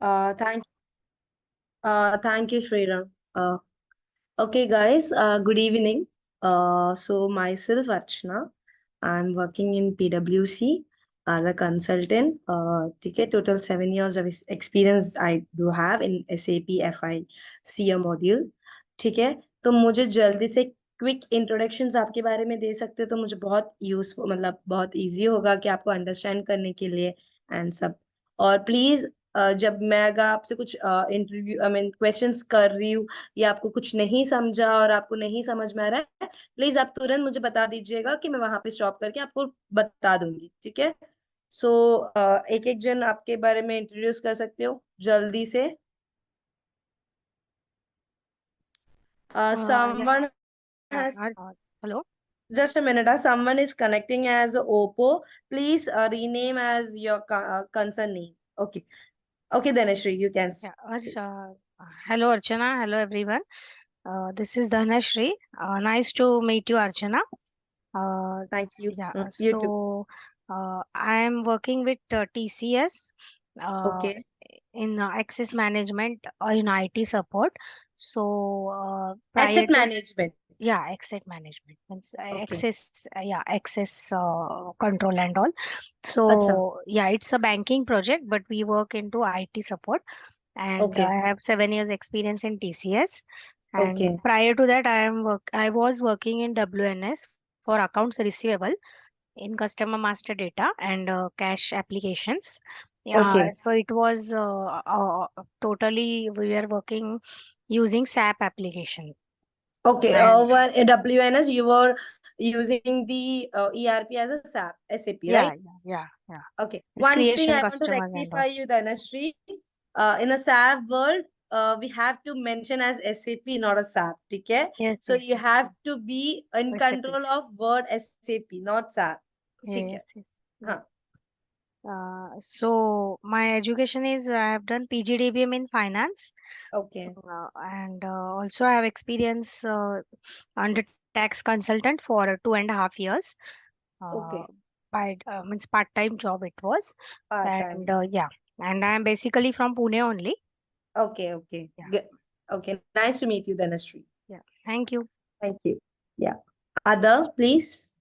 Thank thank you, Shriram. Okay, guys. Good evening. So myself, Archana. I'm working in PwC as a consultant. ठीक है, total 7 years of experience I do have in SAP FICA module. ठीक है, तो मुझे जल्दी से quick introductions आपके बारे में दे सकते हो तो मुझे बहुत यूजफुल मतलब बहुत इजी होगा कि आपको अंडरस्टैंड करने के लिए एंड सब। और प्लीज जब मैं अगर आपसे कुछ इंटरव्यू आई मीन क्वेश्चंस कर रही हूँ या आपको कुछ नहीं समझा और आपको नहीं समझ में आ रहा है, प्लीज आप तुरंत मुझे बता दीजिएगा कि मैं वहां पे स्टॉप करके आपको बता दूंगी। ठीक है। सो एक एक जन आपके बारे में इंट्रोड्यूस कर सकते हो जल्दी से। Yeah, someone yeah. Has Hello. just a minute. Someone is connecting as Oppo. Please rename as your concern name. Okay. Okay, Dhanashree, you can Yeah. say. Hello, Archana. Hello, everyone. This is Dhanashri. Nice to meet you, Archana. Thank you. Yeah. You too. I am working with TCS uh, Okay. in access management in IT support. Prior Asset to management. yeah, asset management means Okay. access control and all. Acha. So yeah, it's a banking project, but we work into IT support, and Okay. I have 7 years experience in TCS. And Okay. prior to that, I was working in WNS for accounts receivable in customer master data and cash applications. Yeah, Okay. so it was totally we were working using SAP application. Okay. And Over WNS, you were using the ERP as a SAP, yeah, right? yeah, yeah, yeah. Okay. It's One thing creation I want to customers and rectify all. you, Dhanashree. In a SAP world, we have to mention as SAP, not a SAP. Okay. Yes, So yes, you yes. have to be in Recipe. control of word SAP, not SAP. Okay. Yes, yes. Yeah. Huh. So my education is I have done PGDBM in finance, Okay. and also I have experience under tax consultant for 2.5 years. Uh, Okay. by means part-time job it was, Part time. and yeah, and I am basically from Pune only. Okay. Okay. Yeah, Good. Okay. Nice to meet you, Dhanashree. yeah. Thank you. Thank you. Yeah. Other, please.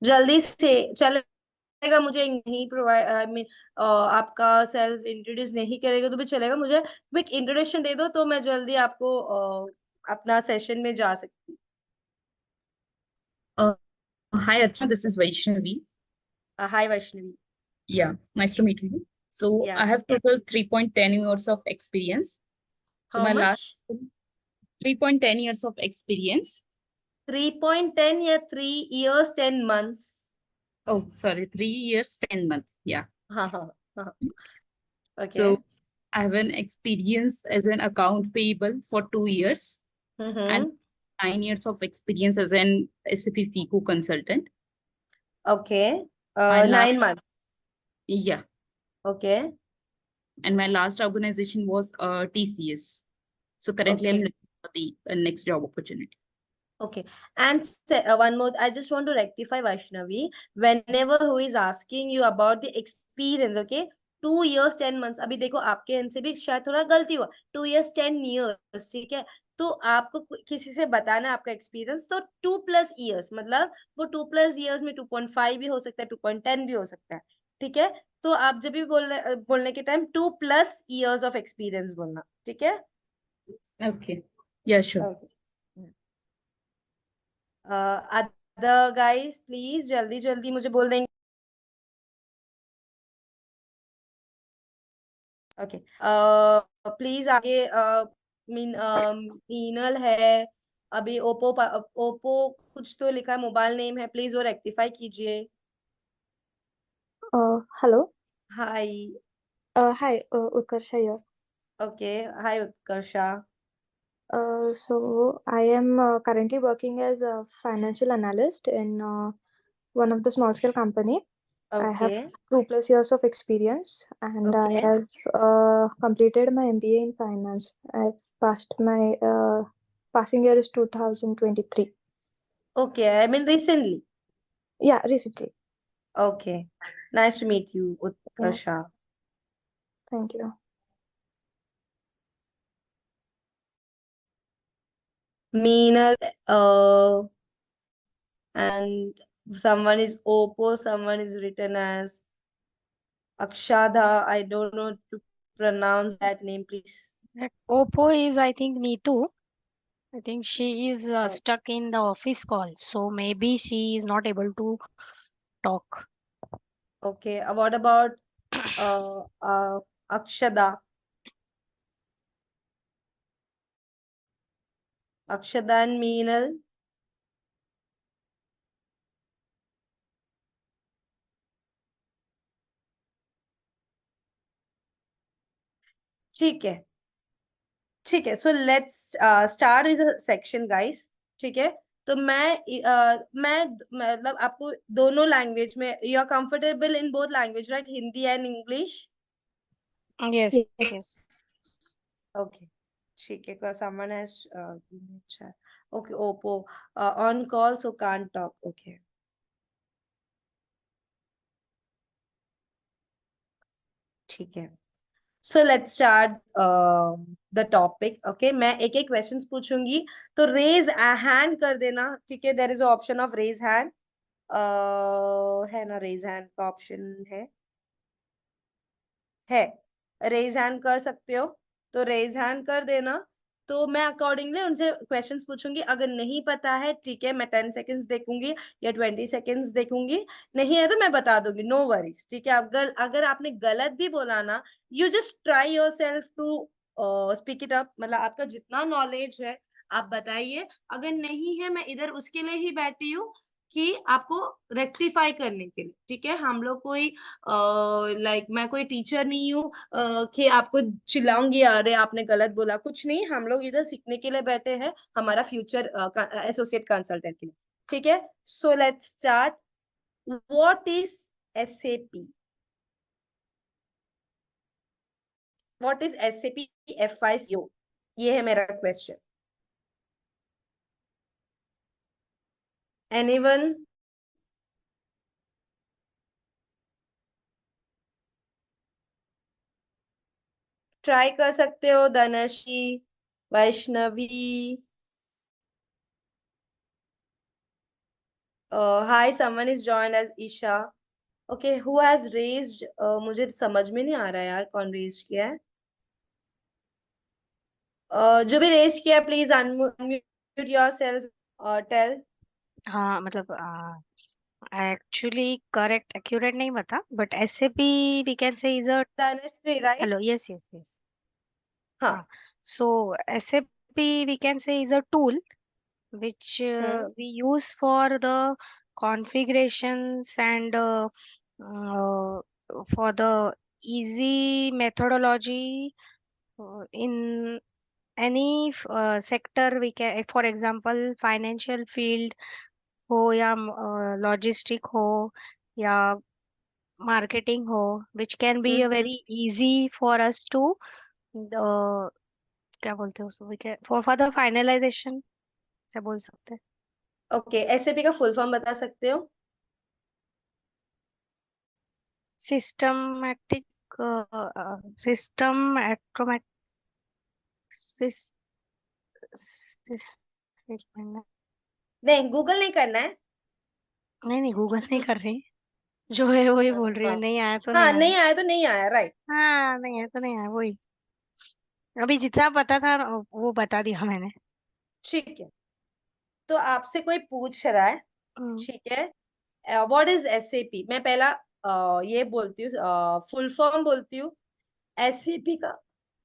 जल्दी से चलेगा। मुझे नहीं provide I mean आपका self introduce नहीं करेगा तो भी चलेगा। मुझे क्विक इंट्रोडक्शन दे दो तो मैं जल्दी आपको अपना सेशन में जा सकती Uh, Hi, Archana. This is Vaishnavi. हूँ। हाय Vaishnavi. Yeah, nice to meet you. So या I have total 3.10 years of experience. So how my much? last 3.10 years of experience. 3.10 या 3 years 10 months? Oh, sorry, 3 years, 10 months. Yeah. हाँ हाँ हाँ। Okay. So I have an experience as an account payable for 2 years and hmm. 9 years of experience as an SAP FICO consultant. Okay. My last, 9 months? yeah, okay. and my last organization was TCS. So currently I'm okay. looking for the next job opportunity. Okay. And one more, I just want to rectify Vaishnavi. Whenever who is asking you about the experience, okay? 2 years 10 months. अभी देखो आपके end से भी शायद थोड़ा गलती हुआ। 2 years 10 years, ठीक है? तो आपको किसी से बताना है आपका एक्सपीरियंस तो 2+ years मतलब वो 2+years में 2.5 भी हो सकता है 2.10 भी हो सकता है। ठीक है। तो आप जब भी बोलने के टाइम 2+ years ऑफ एक्सपीरियंस बोलना। ठीक है। Okay. Yeah, sure. Okay. Other guys please जल्दी जल्दी मुझे बोल देंगे। ओके। प्लीज आगे मीनल है। अभी ओप्पो कुछ तो लिखा है मोबाइल नेम है, प्लीज वो रेक्टिफाई कीजिए। Hello. Hi. Hi, Utkarsha here. Okay. Hi Utkarsha. So I am currently working as a financial analyst in one of the small scale company. I have okay. 2+ years of experience, and I okay. have completed my MBA in finance. I've passed my passing year is 2023. Okay. I mean recently. Yeah, recently. Okay. Nice to meet you, Utkarsha. Thank you. Meenal, and someone is Oppo, someone is written as Akshada. I don't know to pronounce that name, please. That Oppo is, I think, Neetu. I think she is Oh, stuck in the office call, so maybe she is not able to talk. okay. What about uh, uh, Akshada? Akshada and Meenal. ठीक है, ठीक है. So let's start with a section, guys. ठीक है. तो मैं मतलब आपको दोनों लैंग्वेज में, you are comfortable in both language, right? Hindi and English. Yes, Yes. yes. Okay. ठीक है. Because someone has given a chat. Okay, Oppo on call, so can't talk. Okay. ठीक है. So let's start the topic. Okay, मैं एक एक questions पूछूंगी, तो raise a hand कर देना. ठीक है. There is an option of raise hand. है ना, raise hand का option है. रेज हैंड कर सकते हो, तो रेज हैंड कर देना. तो मैं अकॉर्डिंगली उनसे क्वेश्चंस पूछूंगी. अगर नहीं पता है, ठीक है, मैं 10 सेकेंड्स देखूंगी या 20 सेकेंड्स देखूंगी. नहीं है तो मैं बता दूंगी, नो वरीज. ठीक है. अगर आपने गलत भी बोला ना, you just try yourself to speak it up. मतलब आपका जितना नॉलेज है आप बताइए. अगर नहीं है, मैं इधर उसके लिए ही बैठी हूँ कि आपको रेक्टिफाई करने के लिए. ठीक है. हम लोग कोई लाइक मैं कोई टीचर नहीं हूँ कि आपको चिल्लाऊंगी, अरे आपने गलत बोला. कुछ नहीं, हम लोग इधर सीखने के लिए बैठे हैं, हमारा फ्यूचर एसोसिएट कंसल्टेंट के लिए. ठीक है. So let's start. What is SAP? What is SAP FICO? ये है मेरा क्वेश्चन. एनीवन? ट्राई कर सकते हो. Dhanashree, Vaishnavi. Hi, someone is joined as Isha. Okay, who has raised? मुझे समझ में नहीं आ रहा है यार, कौन रेज किया है. जो भी रेज किया, प्लीज अनम्यूट योरसेल्फ. टेल. हाँ मतलब एक्चुअली करेक्ट एक्यूरेट नहीं बता, but SAP we can say is a Dhanashree, right? hello. Yes, yes, yes. हाँ. So SAP we can say is a tool which we use for the configurations and for the easy methodology in any sector. We can, for example, financial field हो या logistic हो या marketing हो, which can be a very easy for us to क्या बोलते हैं उसको, we can for the finalization से बोल सकते हैं. ओके. एसएपी का फुल फॉर्म बता सकते हो? Systematic system automatic एक मिनट. नहीं, गूगल नहीं करना है. नहीं नहीं, गूगल नहीं कर रही, जो है वही बोल रही हूँ. हाँ, नहीं आया तो नहीं हाँ, आया. नहीं आया तो नहीं आया, राइट. हाँ, नहीं आया तो नहीं आया, वही. अभी जितना पता था वो बता दिया मैंने. ठीक है. तो आपसे कोई पूछ रहा है, हम्म. ठीक है, व्हाट इज एसएपी? मैं पहला ये बोलती हूँ, फुल फॉर्म बोलती हूँ. एसएपी का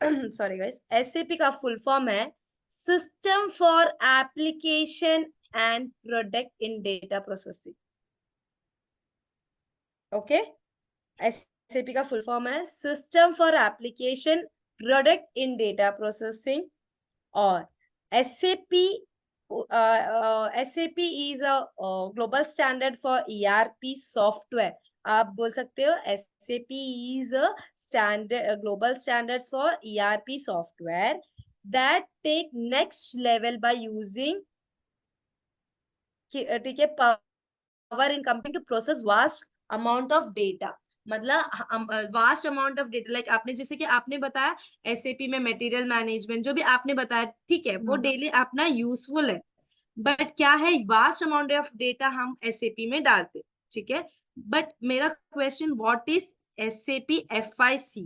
सॉरी गाइस, एसएपी का फुल फॉर्म है system for application and product in data processing. Okay. SAP का फुल फॉर्म है system for application product in data processing. और SAP SAP is a global standard for ERP software. आप बोल सकते हो SAP is a global standards for ERP software that take next level by using, ठीक है, power in computing to process vast amount of data, मतलब vast amount of data, like आपने जैसे कि आपने बताया एसएपी में मटेरियल मैनेजमेंट जो भी आपने बताया, ठीक है, वो डेली अपना यूजफुल है, बट क्या है, वास्ट अमाउंट ऑफ डेटा हम एसएपी में डालते, ठीक है। बट मेरा question, what is SAP FIC?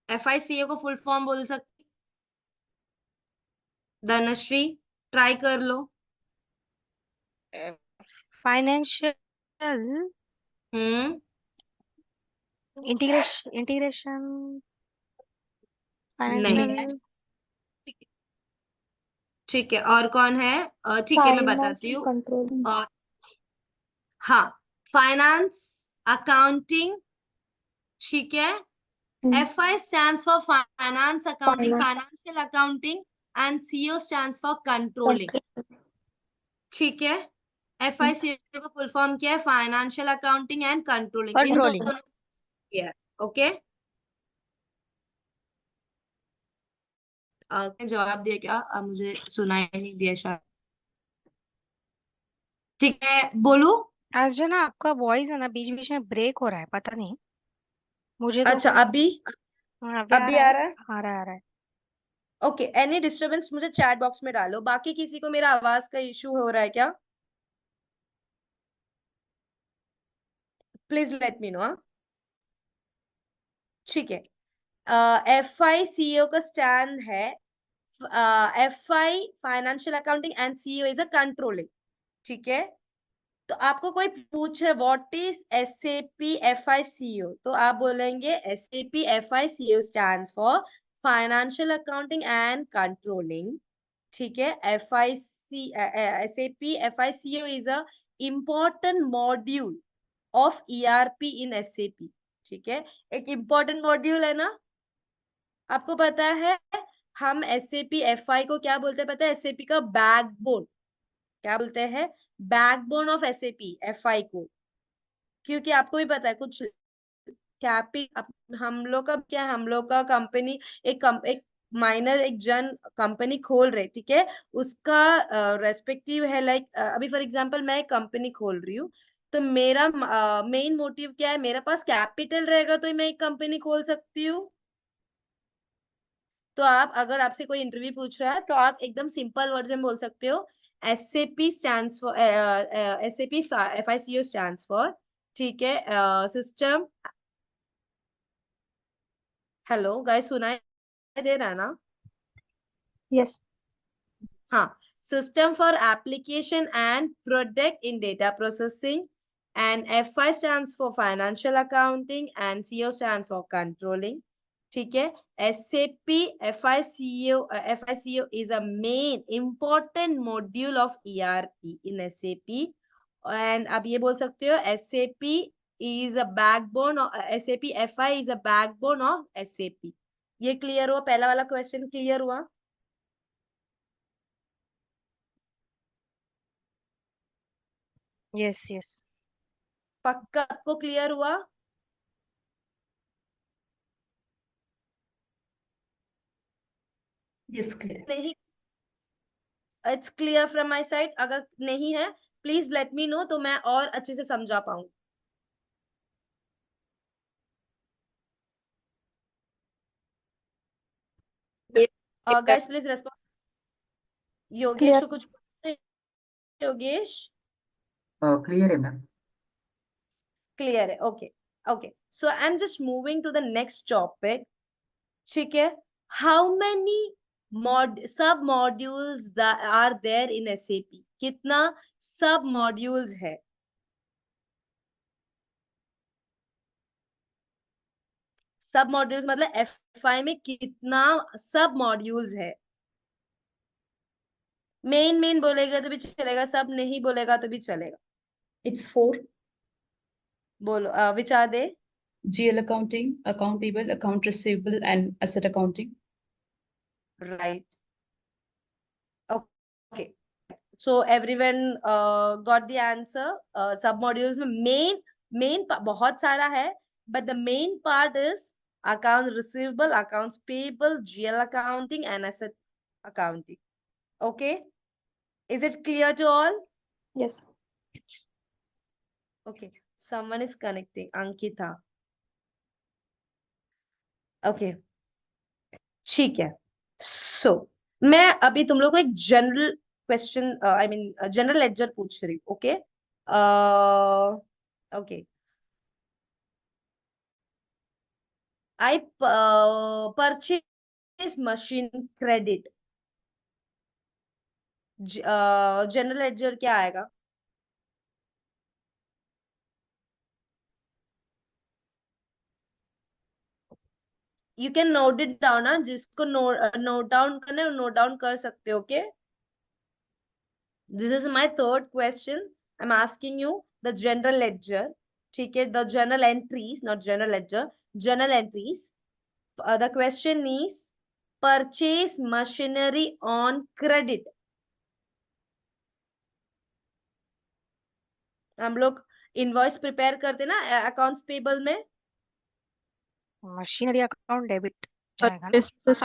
FICA को फुल फॉर्म बोल सकते? धनश्री ट्राई कर लो। फाइनेंशियल हम्म, इंटीग्रेशन नहीं, फाइनेंशियल ठीक है, और कौन है? ठीक है, मैं बताती फाइनेंशियल हूँ। कंट्रोलिंग। और हाँ, फाइनेंस अकाउंटिंग, ठीक है। FI stands for finance accounting, finance financial accounting, and CO stands for controlling, ठीक है। FICO का फुल फॉर्म क्या है? Financial accounting and controlling, in controlling. दोनों क्या है? ओके, जवाब दिया क्या? मुझे सुनाई नहीं दिया शायद। ठीक है, बोलू? अर्जुना आपका वॉइस है ना बीच बीच में ब्रेक हो रहा है, पता नहीं मुझे तो। अच्छा, अभी हाँ, अभी आ अभी रहा आ है, रहा है? आ रहा है, आ रहा है। ओके, एनी डिस्टरबेंस मुझे चैट बॉक्स में डालो। बाकी किसी को मेरा आवाज का इशू हो रहा है क्या? Please let me know. ठीक है, FI CEO का स्टैंड है, FI financial accounting and CEO is a controlling, ठीक है। तो आपको कोई पूछे व्हाट इज SAP FICO, तो आप बोलेंगे SAP FICO stands for financial accounting and controlling, ठीक है। SAP FICO is a important module of ERP in SAP, ठीक है। एक इम्पोर्टेंट मॉड्यूल है ना, आपको पता है। हम SAP FI को क्या बोलते हैं पता है? SAP का बैकबोन, क्या बोलते हैं? बैकबोन ऑफ SAP FI को, क्योंकि आपको भी पता है कुछ हम लोग का क्या है, हम लोग का कंपनी एक माइनर एक जन कंपनी खोल रहे, ठीक है, उसका रेस्पेक्टिव है, लाइक अभी फॉर एग्जांपल मैं एक कंपनी खोल रही हूँ, तो मेरा मेन मोटिव क्या है? मेरे पास कैपिटल रहेगा तो मैं एक कंपनी खोल सकती हूँ। तो आप, अगर आपसे कोई इंटरव्यू पूछ रहा है तो आप एकदम सिंपल वर्ड में बोल सकते हो SAP stands for SAP FICO stands for, ठीक है, सिस्टम। हेलो गाइस, सुनाई दे रहा है ना? यस। हाँ, system for application and product in data processing, and FI stands for financial accounting and CO stands for controlling, ठीक है। SAP FICO is a main important module of ERP in SAP, and आप ये बोल सकते हो SAP is a backbone of SAP FI is a backbone of SAP। ये clear हुआ? पहला वाला क्वेश्चन क्लियर हुआ? Yes yes. पक्का आपको क्लियर हुआ? Yes, clear. नहीं, it's clear from my side. अगर नहीं है प्लीज लेट मी नो, तो मैं और अच्छे से समझा पाऊँ। Guys please respond. Yogesh clear. को कुछ पूछना है? योगेश क्लियर है मैम। क्लियर है? Okay okay, so I am just moving to the next topic, ठीक है। How many sub modules are there in SAP? कितना सब मॉड्यूल्स है? सब मॉड्यूल्स मतलब एफआई में कितना सब मॉड्यूल्स है? मेन मेन बोलेगा तो भी चलेगा, सब नहीं बोलेगा तो भी चलेगा। It's 4. बोलो, विचार दे। GL accounting, account payable, account receivable, and asset accounting. Right, okay, so everyone got the answer. सब मॉड्यूल्स में मेन मेन बहुत सारा है, but the main part is account receivable, accounts payable, GL accounting and asset accounting, Okay, is it clear to all? Yes. Okay, someone is connecting. Ankita. Okay, ठीक है. So मैं अभी तुम लोग को एक general question I mean general lecture पूछ रही हूँ. Okay okay. I purchase machine credit. General lecture क्या आएगा? You can note it down. ना जिसको नोट डाउन करना है नोट डाउन कर सकते हो. Okay. This is my third question. I'm asking you the general ledger. ठीक है, the journal entries, not general ledger, journal entries. The question is purchase machinery on credit. हम लोग invoice prepare करते ना accounts payable में. Machinery account debit जाएगा ना. Purchases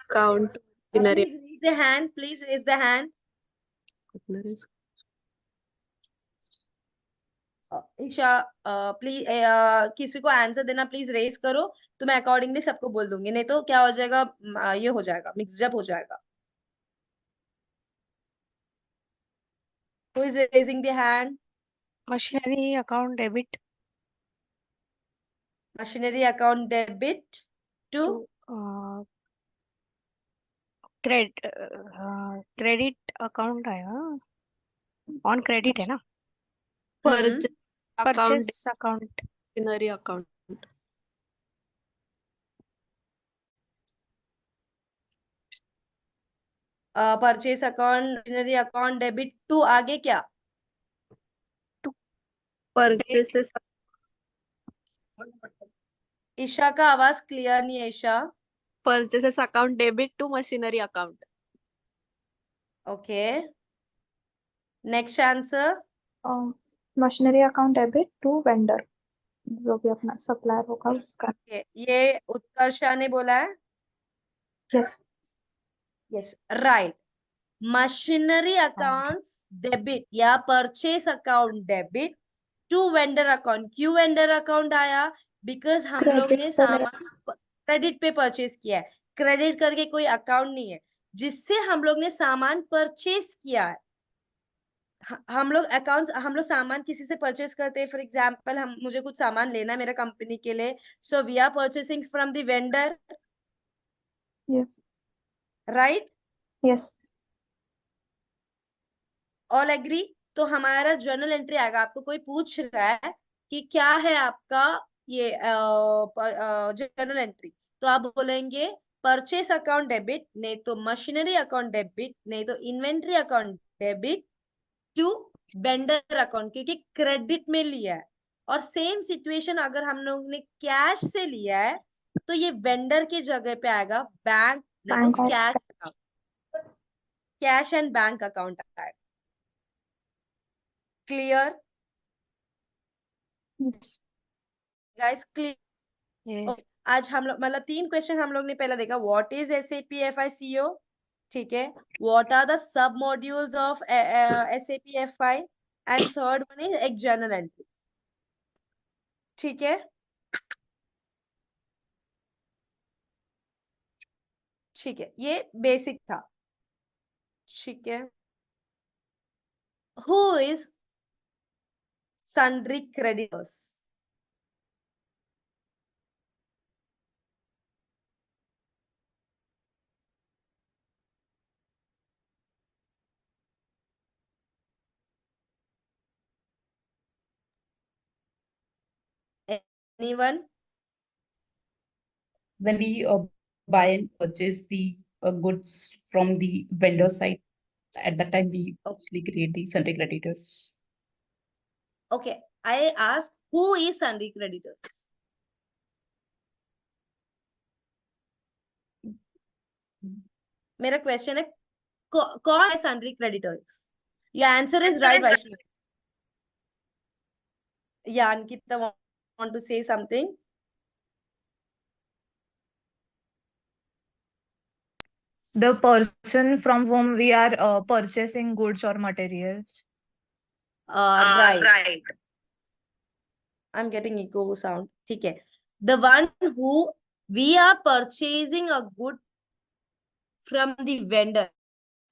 account machinery. Please raise the hand. Please raise the hand. Isha please किसी को answer देना प्लीज रेज करो तो मैं अकॉर्डिंगली सबको बोल दूंगी. नहीं तो क्या हो जाएगा, ये हो जाएगा, मिक्सअप हो जाएगा. Who is raising the hand? Machinery account debit Machinery account debit to to credit account आएगा. ऑन क्रेडिट है ना. Purchase account purchase account machinery account. Purchase account machinery account debit to आगे क्या? Purchases ईशा का आवाज clear नहीं है. Isha. purchases account debit to machinery account. Okay. Next answer. Machinery account debit to vendor, जो भी अपना सप्लायर होगा उसका. ये उत्कर्षा ने बोला है. Yes. Yes right. Machinery accounts debit या purchase account debit to vendor account. क्यों वेंडर अकाउंट आया? बिकॉज हम लोग ने सामान क्रेडिट पे परचेस किया है. क्रेडिट करके कोई अकाउंट नहीं है जिससे हम लोग ने सामान परचेस किया है. हम लोग अकाउंट्स, हम लोग सामान किसी से परचेस करते हैं. फॉर एग्जांपल हम मुझे कुछ सामान लेना है मेरा कंपनी के लिए, so we are purchasing from the vendor. Right. Yes. All agree. तो हमारा जर्नल एंट्री आएगा. आपको कोई पूछ रहा है कि क्या है आपका ये जर्नल एंट्री, तो आप बोलेंगे परचेस अकाउंट डेबिट, नहीं तो मशीनरी अकाउंट डेबिट, नहीं तो inventory account debit to vendor account, क्योंकि क्रेडिट में लिया है. और सेम सिचुएशन अगर हम लोग ने कैश से लिया है तो ये वेंडर की जगह पे आएगा बैंक, नहीं तो cash account. Cash and bank account आएगा. Clear guys? क्लियर. यस. आज हम लोग मतलब 3 क्वेश्चन हम लोग ने पहले देखा. What is SAP FICO. ठीक है. What are the sub modules of SAP FI. And third one is एक जर्नल एंट्री. ठीक है. ठीक है, ये बेसिक था. ठीक है. Who is sundry creditors? Anyone? When we buy and purchase the goods from the vendor side, at that time we actually create the sundry creditors. Okay, I asked who is sundry creditors? मेरा question है कौन है sundry creditors? Your answer is right, Vaishnavi. Yeah, Ankita want to say something? The person from whom we are purchasing goods or materials. Right. I'm getting echo sound. ठीक है. The one who we are purchasing a good from the vendor,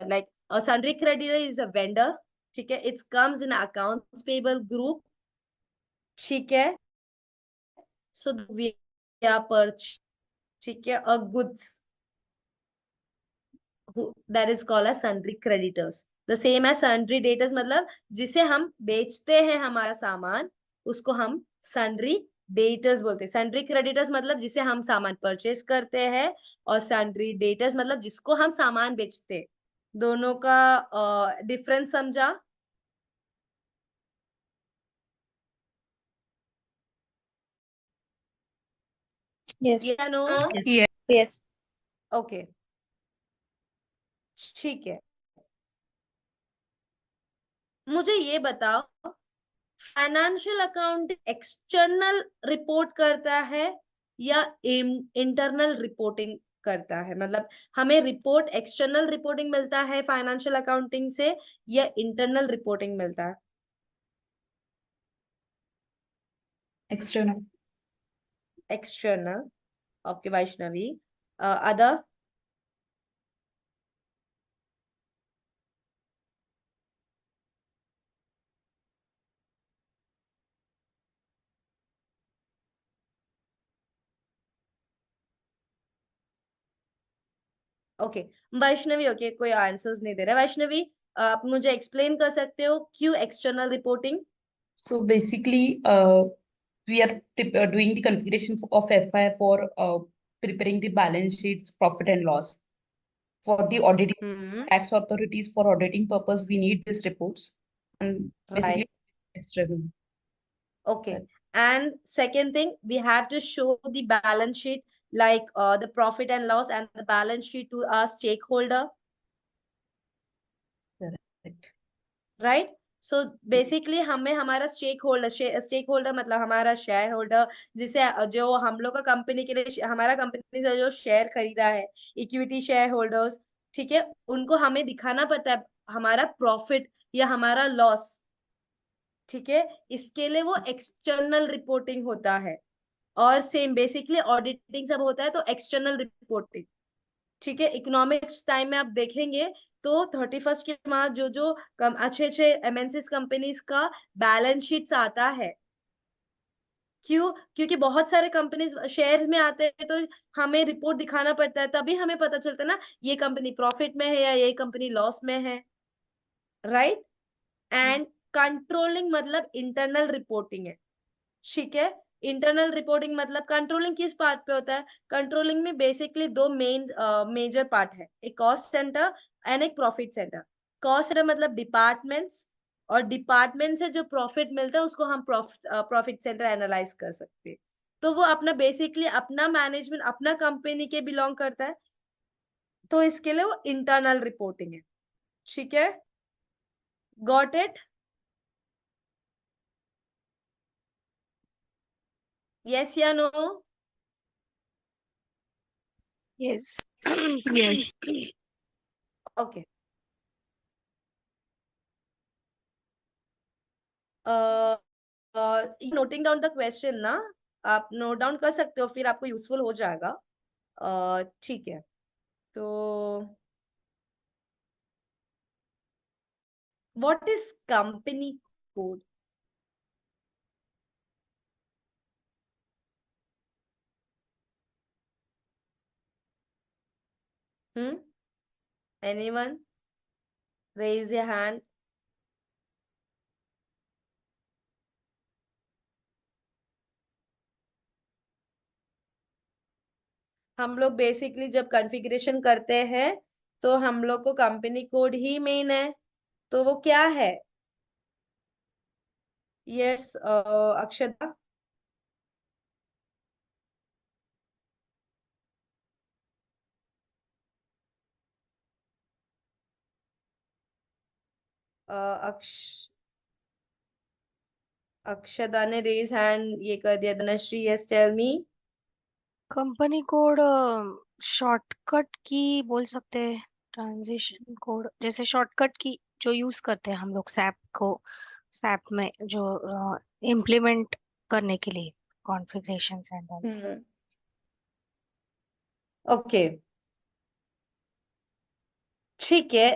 like a sundry creditor is a vendor. ठीक है. It comes in accounts payable group. ठीक है. So we are purchasing, ठीक है, a goods that is called as sundry creditors. The same as sundry debtors, मतलब जिसे हम बेचते हैं हमारा सामान, उसको हम sundry debtors बोलते हैं. sundry creditors मतलब जिसे हम सामान परचेज करते हैं, और sundry debtors मतलब जिसको हम सामान बेचते हैं. दोनों का डिफरेंस समझा? Yes. या नो? Yes. Yes. ओके, ठीक है. मुझे ये बताओ, फाइनेंशियल अकाउंट एक्सटर्नल रिपोर्ट करता है या इंटरनल रिपोर्टिंग करता है? मतलब हमें रिपोर्ट एक्सटर्नल रिपोर्टिंग मिलता है फाइनेंशियल अकाउंटिंग से, या इंटरनल रिपोर्टिंग मिलता है? External. External. Okay Vaishnavi. Other? Okay Vaishnavi. Okay, कोई आंसर्स नहीं दे रहा. वैष्णवी, आप मुझे एक्सप्लेन कर सकते हो क्यों external reporting? So basically, we are doing the configuration of FI for preparing the balance sheets, profit and loss. For the auditing tax authorities, for auditing purpose, we need these reports. And basically, Right. external. Okay. And second thing, we have to show the balance sheet, like the profit and loss and the balance sheet to our stakeholder, Correct. right? So basically हमें हमारा stake holder मतलब हमारा share holder, जिसे जो हम लोग का company के लिए हमारा कंपनी से जो शेयर खरीदा है, इक्विटी शेयर होल्डर्स, ठीक है, उनको हमें दिखाना पड़ता है हमारा प्रॉफिट या हमारा लॉस. ठीक है, इसके लिए वो एक्सटर्नल रिपोर्टिंग होता है. और सेम बेसिकली ऑडिटिंग सब होता है तो एक्सटर्नल रिपोर्टिंग. ठीक है, इकोनॉमिक्स टाइम में आप देखेंगे तो 31st के बाद जो जो अच्छे अच्छे एमएनसी कंपनीज का बैलेंस शीट्स आता है. क्यों? क्योंकि बहुत सारे कंपनीज शेयर्स में आते हैं, तो हमें रिपोर्ट दिखाना पड़ता है, तभी हमें पता चलता है ना ये कंपनी प्रॉफिट में है या ये कंपनी लॉस में है. राइट. एंड कंट्रोलिंग मतलब इंटरनल रिपोर्टिंग है. ठीक है. इंटरनल रिपोर्टिंग मतलब कंट्रोलिंग किस पार्ट पे होता है? कंट्रोलिंग में बेसिकली दो मेजर पार्ट है, एक कॉस्ट सेंटर एंड एक प्रॉफिट सेंटर. कॉस्ट सेंटर मतलब डिपार्टमेंट्स, और डिपार्टमेंट से जो प्रॉफिट मिलता है उसको हम प्रॉफिट सेंटर एनालाइज कर सकते हैं. तो वो अपना बेसिकली अपना मैनेजमेंट अपना कंपनी के बिलोंग करता है, तो इसके लिए वो इंटरनल रिपोर्टिंग है. ठीक है, गॉट इट? यस या no? Yes. Yes. Okay. Noting down the question ना, आप नोट डाउन कर सकते हो, फिर आपको यूजफुल हो जाएगा. ठीक है. तो what is company code? Anyone? Raise your hand. हम लोग बेसिकली जब कॉन्फ़िगरेशन करते हैं तो हम लोग को कंपनी कोड ही मेन है, तो वो क्या है? यस, अक्षता. अक्ष अक्षता ने रेज हैंड ये कर दिया. Dhanashree, yes tell me. Company code shortcut की बोल सकते हैं, ट्रांजिशन कोड जैसे शॉर्टकट की जो यूज करते हैं हम लोग सैप में जो इम्प्लीमेंट करने के लिए कॉन्फ़िगरेशंस एंड ऑल। ओके, ठीक है,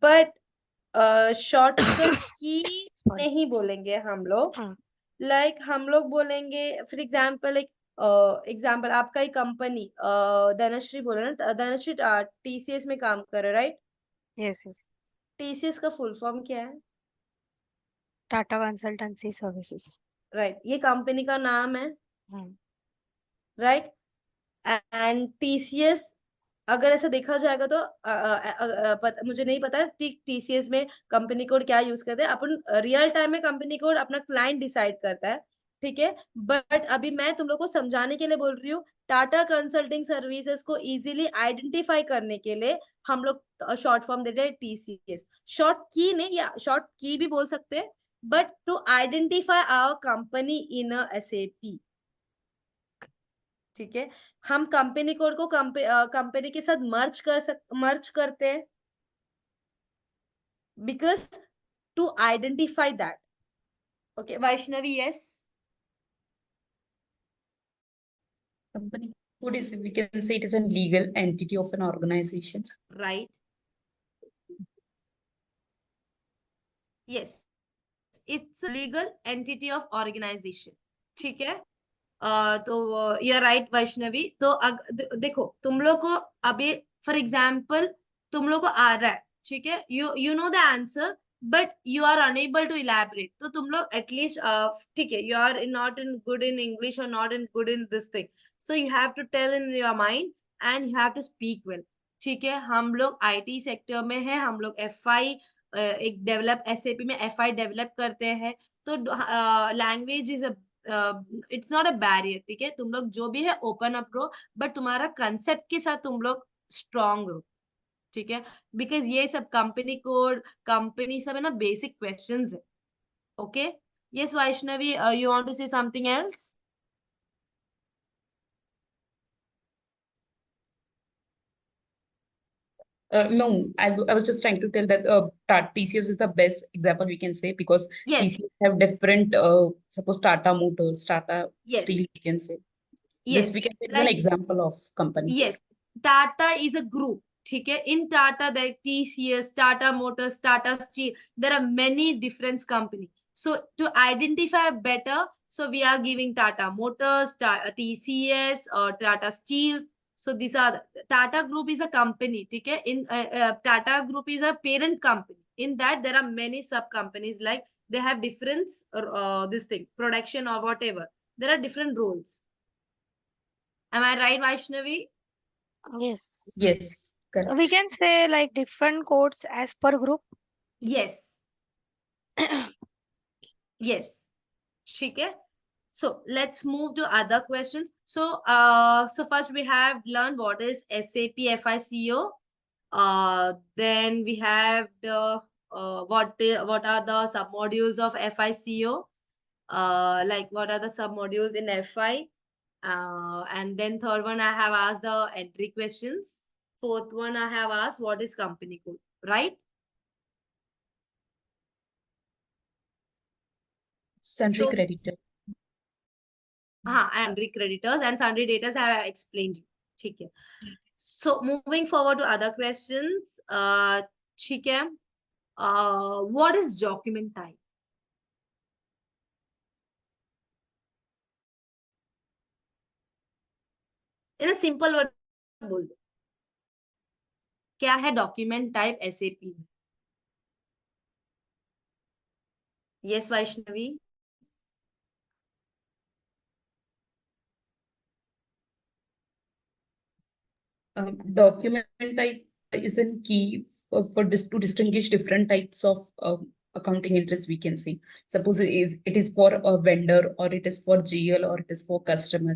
बट शॉर्टकट की सॉरी। नहीं बोलेंगे हम लोग। हम्म, लाइक हम लोग बोलेंगे फॉर एग्जाम्पल, एक एग्जाम्पल, आपका ही कंपनी धनश्री बोले ना, धनश्री टीसीएस में काम कर रहे, राइट? यस यस, टीसीएस का फुल फॉर्म क्या है? Tata consultancy services. राइट, ये कंपनी का नाम है, हम्म, राइट? एंड टीसीएस, अगर ऐसा देखा जाएगा तो मुझे नहीं पता टीसीएस में कंपनी कोड क्या यूज करते हैं। अपन रियल टाइम में कंपनी कोड अपना क्लाइंट डिसाइड करता है, ठीक है? बट अभी मैं तुम लोग को समझाने के लिए बोल रही हूँ, टाटा कंसल्टिंग सर्विसेज को इजीली आइडेंटिफाई करने के लिए हम लोग शॉर्ट फॉर्म देते हैं टीसीएस। शॉर्ट की नहीं, या शॉर्ट की भी बोल सकते हैं, but to identify our company in a SAP, ठीक है? हम कंपनी कोड को कंपनी के साथ मर्ज करते हैं, because to identify that. Okay Vaishnavi, yes? Company code is, we can say it is a legal entity of an organization. Right, yes, it's legal entity of organisation, ठीक है? तो you are right Vaishnavi. तो देखो, तुम लोग को अभी फॉर एग्जाम्पल तुम लोग को आ रहा है, ठीक है, you know the answer, but you are unable to elaborate, तो तुम लोग एटलीस्ट, ठीक है, you are not in good in English और not in good in this thing, so you have to tell in your mind and you have to speak well, ठीक है? हम लोग आईटी सेक्टर में है, हम लोग एफआई एक डेवलप एसएपी में एफआई डेवलप करते हैं, तो language is a it's not a barrier, ठीक है? तुम लोग जो भी है ओपन अप रहो, बट तुम्हारा कंसेप्ट के साथ तुम लोग स्ट्रांग रहो, ठीक है? बिकॉज ये सब कंपनी कोड, कंपनी सब है ना, बेसिक क्वेश्चंस है। Okay, yes Vaishnavi, you want to say something else? No, I was just trying to tell that TCS is the best example we can say, because Yes, TCS have different, suppose Tata Motors, Tata yes, Steel, we can say. This yes, we can say is an like example of company. yes, Tata is a group, ठीक है? In Tata, there TCS, Tata Motors, Tata Steel, there are many different companies. So to identify better, so we are giving Tata Motors, TCS, or Tata Steel. So these are Tata Group is a company, ठीक है? In Tata Group is a parent company. In that there are many sub companies, like they have different this thing, production or whatever. There are different roles. Am I right, Vaishnavi? yes, Yes, we correct. can say like different codes as per group. Yes. Yes. ठीक है? So let's move to other questions. So first we have learned what is SAP FICO. Then we have the what are the submodules of FICO? Like what are the submodules in FI? And then third one I have asked the entry questions. Fourth one I have asked what is company code, right? Sundry So creditor. हाँ, sundry creditors and sundry debtors I have explained you. ठीक है. So moving forward to other questions, ठीक है. What is document type? In a simple word बोल दो. क्या है document type SAP में? Yes, Vaishnavi. Document type is a key to distinguish different types of accounting entries, we can say. Suppose it is for a vendor, or it is for GL, or it is for customer.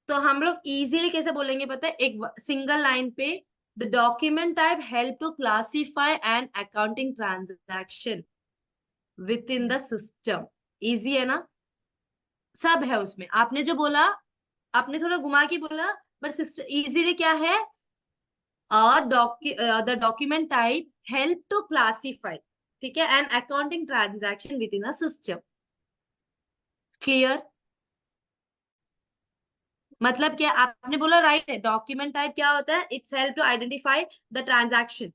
तो हम लोग easily कैसे बोलेंगे पता है? एक single line पे, the document type help to classify and accounting transaction with in the system. Easy है ना? सब है उसमें. आपने जो बोला आपने थोड़ा घुमा के बोला, बट सिस्टम इजीली क्या है, the document type help to classify, ठीक है, an accounting transaction within a system. Clear? मतलब क्या आपने बोला राइट है, डॉक्यूमेंट टाइप क्या होता है, it's help to identify the transaction,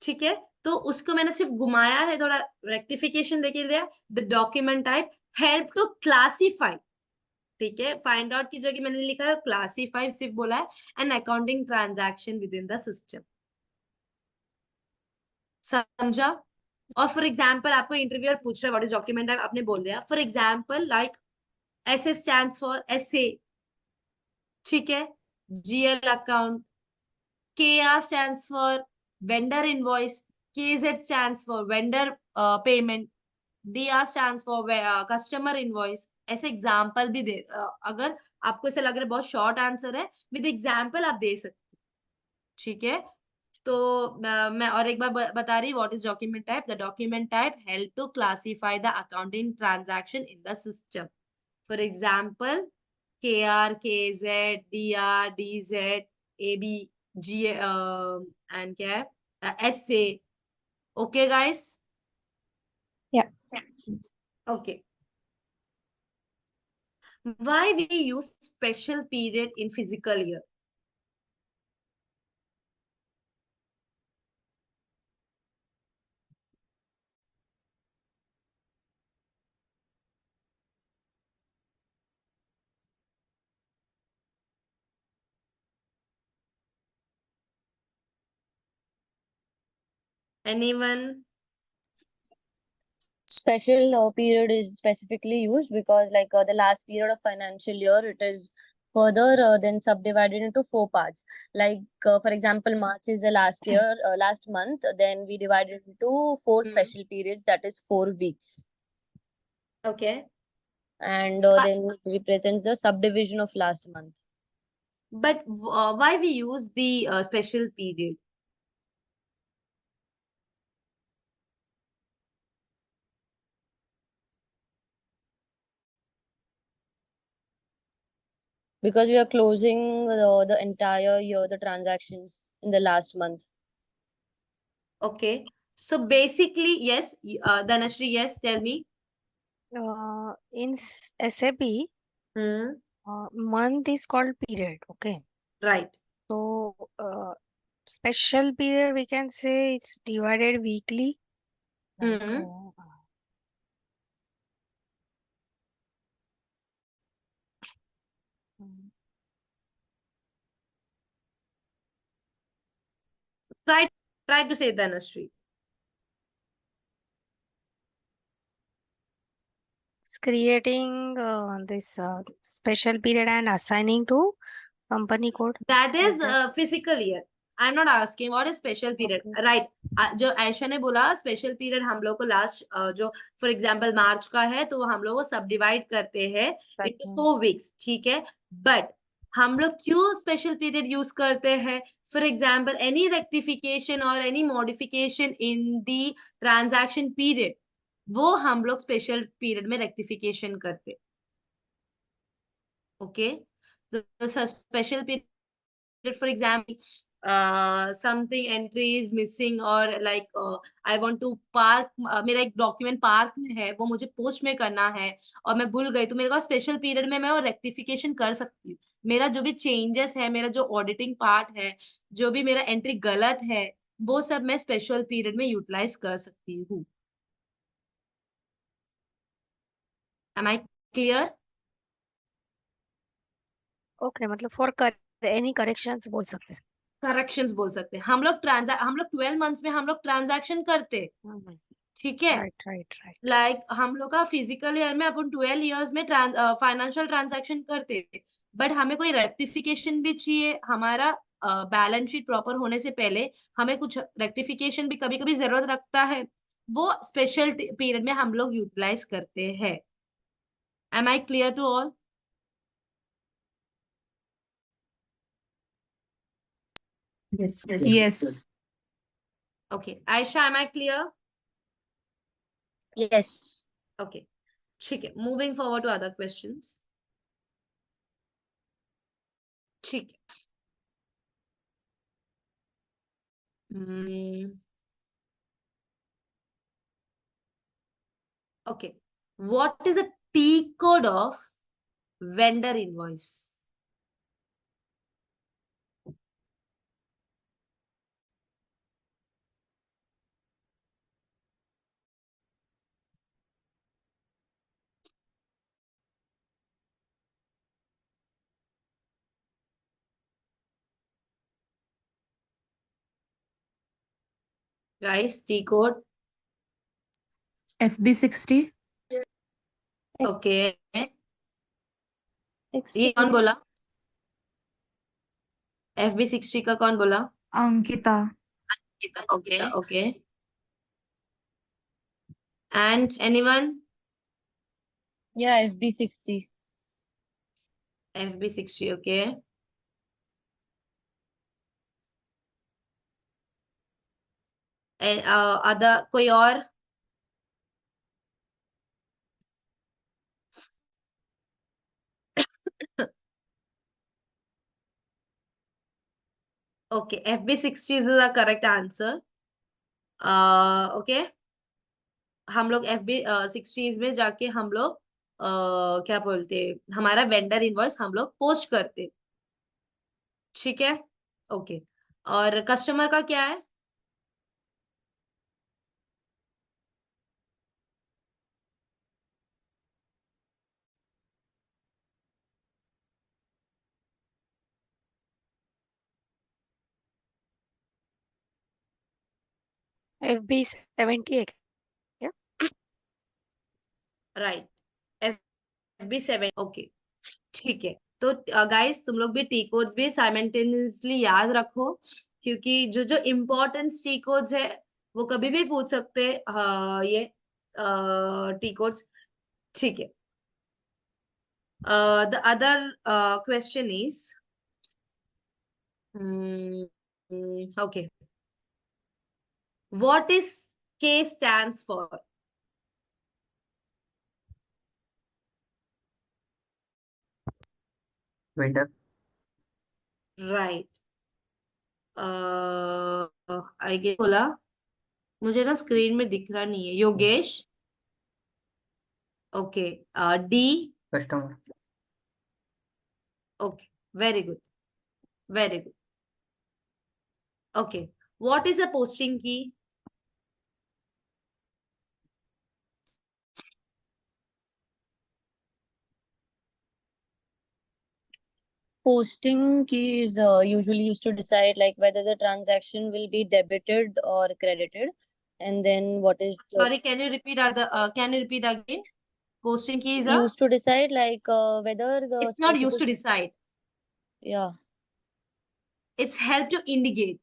ठीक है, तो उसको मैंने सिर्फ घुमाया है, थोड़ा रेक्टिफिकेशन देके दिया, the document type help to classify, ठीक है, फाइंड आउट की जगह मैंने लिखा है क्लासिफाई, सिर्फ बोला है an accounting transaction with in the system, समझा? और फॉर एग्जाम्पल आपको इंटरव्यूअर पूछ रहा है व्हाट इज डॉक्यूमेंट टाइप, आपने बोल दिया for example like SA stands for SA, ठीक है, GL account, KR stands for vendor invoice, KZ stands for vendor payment, DR stands for customer invoice. ऐसे एग्जाम्पल भी दे, अगर आपको ऐसा लग रहा है बहुत शॉर्ट आंसर है, विद एग्जाम्पल आप दे सकते, ठीक है, तो मैं और एक बार बता रही, what is document type, the document type help to classify the accounting transaction in the system, for example KR, KZ, DR, DZ, AB, G and क्या है SA. Okay guys? Yeah. Okay. Why we use special period in physical year? Anyone? Special period is specifically used because the last period of financial year, it is further then subdivided into 4 parts. For example, March is the last month, then we divide it into 4 special periods, that is 4 weeks. Okay. And So then it represents the subdivision of last month. But why we use the special period? Because we are closing the entire year, the transactions in the last month. Okay. So basically, yes, Dhanashree, yes, tell me. In SAP, month is called period. Okay. Right. So special period, we can say it's divided weekly. Like, Try to say Dhanashree. it's creating this special period and assigning to company code. That is like that. physical year. I'm not asking what is special period. Okay. Right. जो आयशा ने बोला special period हम लोग को last जो for example मार्च का है तो हम लोग को सब डिवाइड करते हैं इनटू 4 वीक्स, ठीक है, बट हम लोग क्यों स्पेशल पीरियड यूज करते हैं, फॉर एग्जांपल एनी रेक्टिफिकेशन और any modification in the transaction period, वो हम लोग स्पेशल पीरियड में रेक्टिफिकेशन करते, okay, special period for example something entry is missing or like I want to park, मेरा एक डॉक्यूमेंट पार्क में है वो मुझे पोस्ट में करना है और मैं भूल गई, तो मेरे पास स्पेशल पीरियड में मैं वो रेक्टिफिकेशन कर सकती हूँ, मेरा जो भी चेंजेस है, मेरा जो ऑडिटिंग पार्ट है, जो भी मेरा एंट्री गलत है, वो सब मैं स्पेशल पीरियड में यूटिलाइज कर सकती हूँ. Am I clear? Okay, मतलब for any corrections बोल सकते हैं. करेक्शंस बोल सकते हैं. हम लोग 12 मंथ्स में हम लोग ट्रांजैक्शन करते, ठीक है, राइट. लाइक हम लोग का फिजिकल ईयर में अपन 12 इयर्स में फाइनेंशियल ट्रांजैक्शन करते, बट हमें कोई रेक्टिफिकेशन भी चाहिए, हमारा बैलेंस शीट प्रॉपर होने से पहले हमें कुछ रेक्टिफिकेशन भी कभी कभी जरूरत रखता है, वो स्पेशल पीरियड में हम लोग यूटिलाइज करते हैं. Am I clear to all? Yes. Okay. Aisha, am I clear? Yes. Okay. ठीक है. Moving forward to other questions. ठीक है। Okay. What is a T code of vendor invoice? Guys, T code. FB60. Okay. ये Excuse कौन me. बोला? FB60 का कौन बोला? Ankita. Okay, okay. And anyone? Yeah, FB60. FB60, okay. And other कोई और? Okay, FB60 is the correct answer. Okay. हम लोग FB60 में जाके हम लोग क्या बोलते, हमारा वेंडर इनवॉइस हम लोग पोस्ट करते, ठीक है। ओके, और कस्टमर का क्या है? FB70 है क्या? राइट, FB7, ओके, ठीक है। तो गाइस तुम लोग भी टी कोड्स भी साइमल्टेनियसली याद रखो, क्योंकि जो जो इम्पोर्टेंट टी कोड्स है वो कभी भी पूछ सकते हैं, ये टी कोड्स, ठीक है। The other question is, okay, what is K stands for? Vendor. Right, I guess बोला, मुझे ना स्क्रीन में दिख रहा नहीं है। Yogesh, okay, D, Customer. Okay, very good, very good. Okay, what is a posting key? Posting key is usually used to decide like whether the transaction will be debited or credited, and then what is Sorry, can you repeat again? Posting key is a, used to decide like whether the it's not used to specific, decide, yeah, it's help to indicate.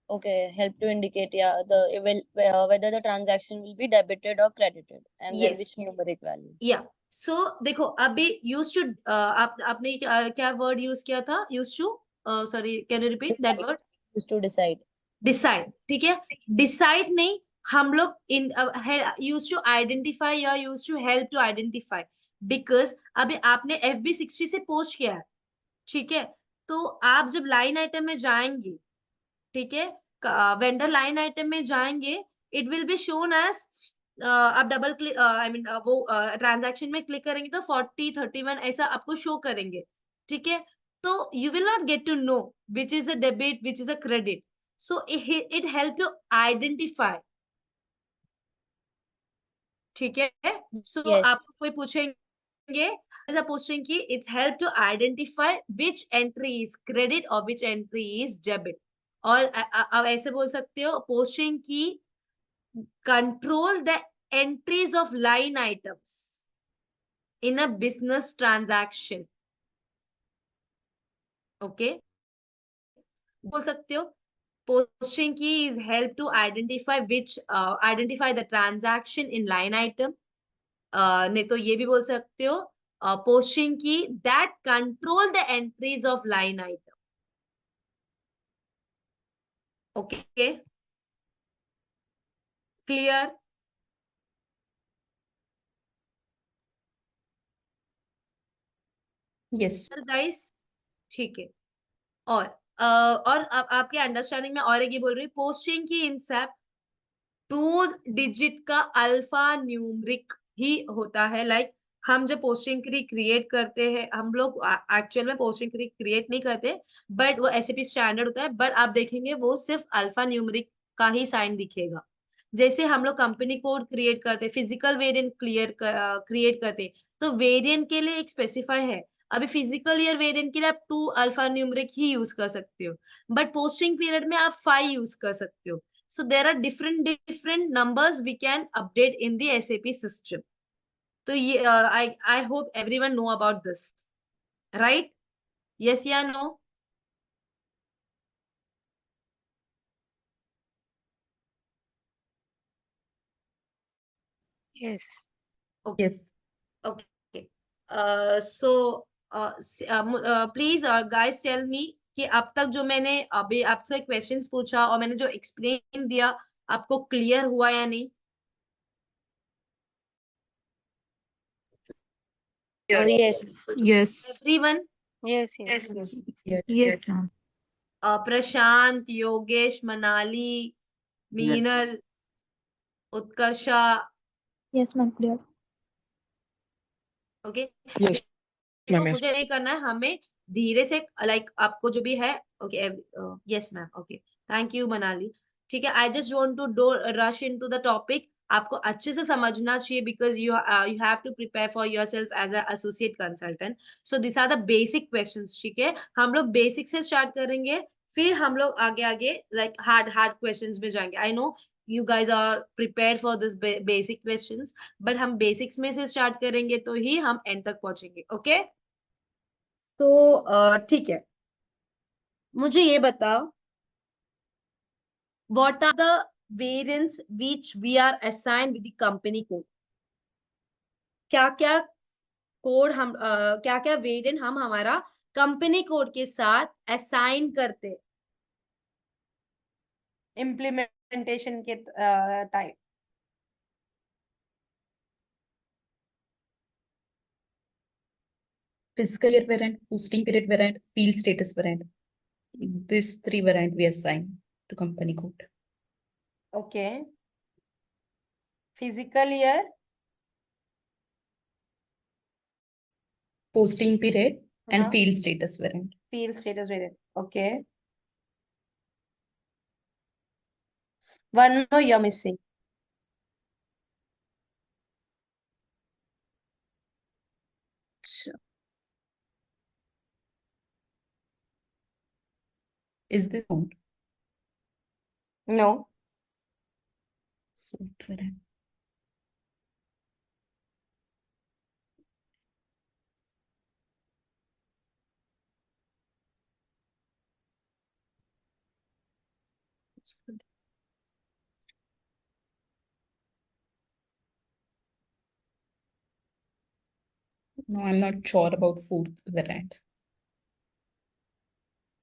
okay, help to indicate, yeah, whether the transaction will be debited or credited, and then Yes, which numeric value. या सो देखो, अभी use to, आपने क्या word use किया था? Use to, sorry, can you repeat that Decide. Word? Used to decide. Decide, ठीक है। Decide नहीं, हम लोग इन यूज टू आइडेंटिफाई या use to help to identify, because अभी आपने FB60 से पोस्ट किया है, ठीक है। तो आप जब लाइन आइटम में जाएंगे, ठीक है, वेंडर लाइन आइटम में जाएंगे, it will be shown as, आप डबल क्लिक, आई मीन वो ट्रांजैक्शन में क्लिक करेंगे तो 40, 31 ऐसा आपको शो करेंगे, ठीक है। तो you will not get to know which is a debit, which is a credit, so it help to identify, ठीक है। सो Yes, आपको कोई पूछेंगे as a posting key, it's help to identify which entry is credit or which entry is debit, और अब ऐसे बोल सकते हो, posting key control the entries of line items in a business transaction, okay, बोल सकते हो। Posting key is help to identify the transaction in line item, नहीं तो ये भी बोल सकते हो, posting key that control the entries of line item, okay, clear? Yes. Guys, ठीक है। और आपके अंडरस्टैंडिंग में और एक ये बोल रही हूँ, पोस्टिंग की इंसेप्ट 2 डिजिट का अल्फा न्यूमरिक ही होता है। लाइक हम जब पोस्टिंग की क्रिएट करते हैं, हम लोग एक्चुअल में पोस्टिंग की क्रिएट नहीं करते, बट वो एसएपी स्टैंडर्ड होता है, बट आप देखेंगे वो सिर्फ अल्फा न्यूमरिक का ही साइन दिखेगा। जैसे हम लोग कंपनी कोड क्रिएट करते, फिजिकल वेरिएंट क्रिएट करते, तो वेरिएंट के लिए एक स्पेसिफाई है। अभी फिजिकल ईयर वेरिएंट के लिए आप 2 अल्फा न्यूमरिक ही यूज कर सकते हो, बट पोस्टिंग पीरियड में आप 5 यूज कर सकते हो। So there are different numbers we can update in the SAP system. So I hope everyone know about this, right? Yes, yeah, no. Yes. Okay. Yes. Okay. Please guys tell me कि अब तक जो मैंने अभी आपसे questions पूछा और मैंने जो एक्सप्लेन दिया, आपको क्लियर हुआ या नहीं? Yes. Yes. Everyone? Yes. Yes. Yes, ma'am. Prashant, Yogesh, Manali, Meenal, Utkarsha, Yes, ma'am, clear. Okay. Yes, देखो ma'am. मुझे नहीं करना है, हमें धीरे से लाइक आपको जो भी है, okay. Yes ma'am, okay. Thank you Manali. ठीक है, I just want to do rush into the topic. आपको अच्छे से समझना चाहिए because you you have to prepare for yourself as a associate consultant. So this are the basic questions. ठीक है, हम लोग बेसिक से स्टार्ट करेंगे, फिर हम लोग आगे आगे लाइक हार्ड हार्ड क्वेश्चंस में जाएंगे। I know you guys are prepare for this basic questions, but हम बेसिक्स में से स्टार्ट करेंगे तो ही हम एंड तक पहुंचेंगे। ओके, तो ठीक है, मुझे ये बताओ, what are the variants which we are assigned with the company code? क्या क्या कोड हम क्या क्या वेरिएंट हम हमारा कंपनी कोड के साथ असाइन करते इम्प्लीमेंटेशन के time? Fiscal year variant, posting period variant, field status variant. These 3 variant we assign to company code. Okay, physical year, Posting period and हाँ, field status variant. Field status variant, okay. One more you are missing. Is this count? No, Fourth variant. That's good. No, I'm not sure about fourth variant.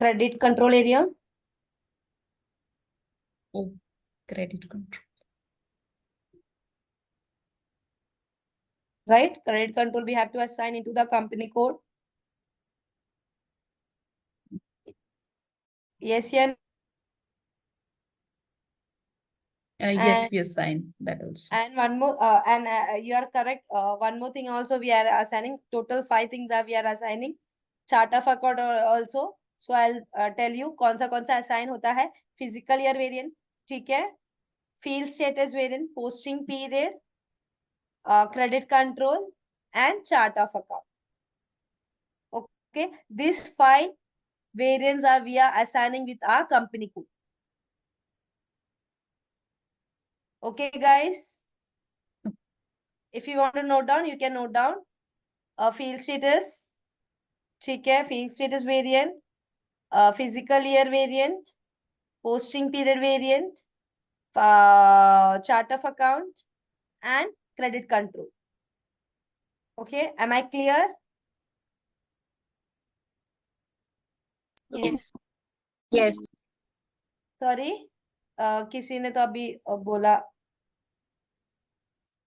Credit control area, Oh, credit control. right? Credit control we have to assign into the company code. Yes, yeah. Yes, And we assign that also. and one more, you are correct. One more thing also we are assigning. Total 5 things are we are assigning. Chart of account also. So I'll tell you कौन सा assign होता है. Physical year variant, ठीक है. Field status variant, posting period, credit control, and chart of account. Okay, these 5 variants are we are assigning with our company code. Okay, guys. If you want to note down, you can note down. Field status, ठीक है, field status variant, physical year variant, posting period variant, chart of account, and credit control. Okay, am I clear? Yes. Yes. Sorry, किसी ने तो अभी बोला,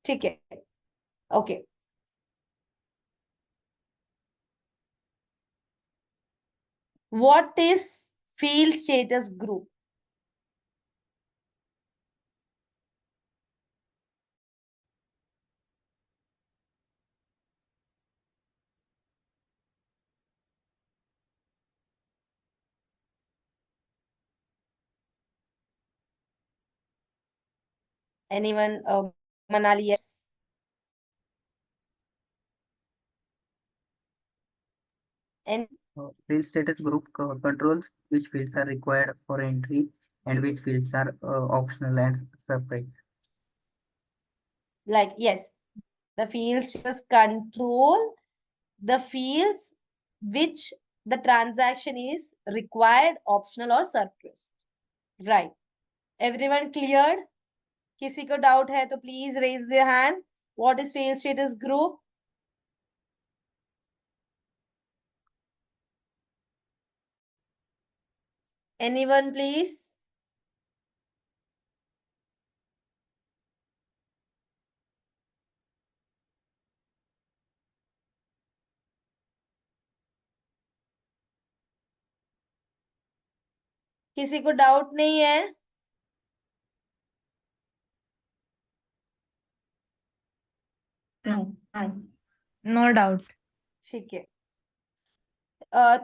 ठीक है, okay. What is field status group? Anyone? Manali, yes. And Field status group controls which fields are required for entry and which fields are optional and separate. like, yes, the field status control the fields which the transaction is required, optional or surplus. Right. Everyone cleared? किसी को doubt है तो please raise their hand. What is field status group? Anyone, please? किसी को doubt नहीं है? No doubt. ठीक है।